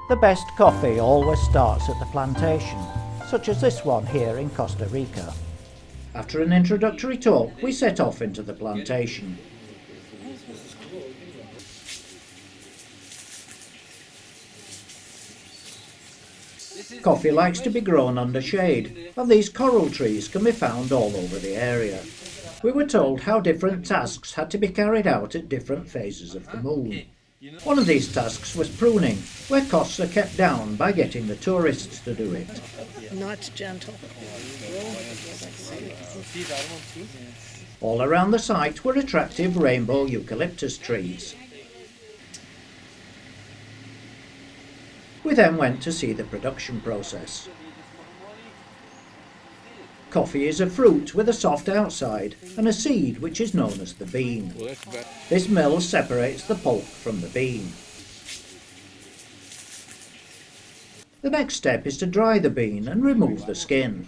The best coffee always starts at the plantation, such as this one here in Costa Rica. After an introductory talk, we set off into the plantation. Coffee likes to be grown under shade, and these coral trees can be found all over the area. We were told how different tasks had to be carried out at different phases of the moon. One of these tasks was pruning, where costs are kept down by getting the tourists to do it. Not gentle. All around the site were attractive rainbow eucalyptus trees. We then went to see the production process. Coffee is a fruit with a soft outside and a seed which is known as the bean. This mill separates the pulp from the bean. The next step is to dry the bean and remove the skin.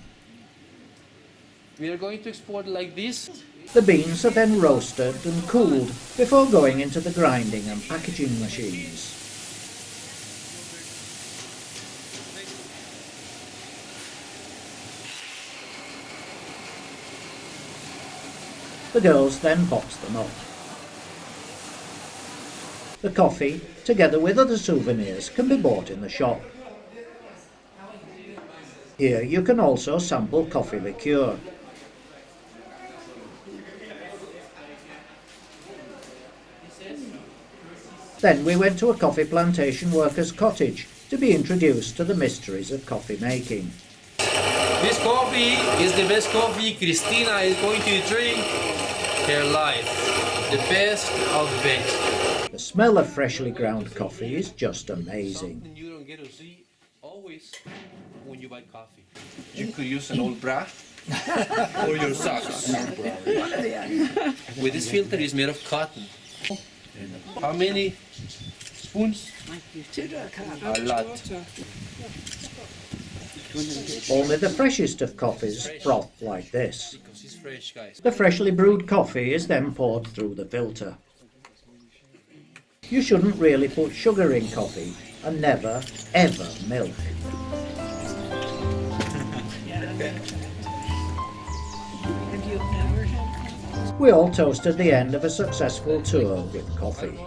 We are going to export like this. The beans are then roasted and cooled before going into the grinding and packaging machines. The girls then box them up. The coffee, together with other souvenirs, can be bought in the shop. Here you can also sample coffee liqueur. Then we went to a coffee plantation worker's cottage to be introduced to the mysteries of coffee making. This coffee is the best coffee Cristina is going to drink her life. The best of the best. The smell of freshly ground coffee is just amazing. Something you don't get to see always when you buy coffee. You could use an old bra or your socks. With this filter is made of cotton. How many spoons? A lot. Only the freshest of coffees froth like this. Because it's fresh, guys. The freshly brewed coffee is then poured through the filter. You shouldn't really put sugar in coffee, and never, ever milk. We all toasted the end of a successful tour with coffee.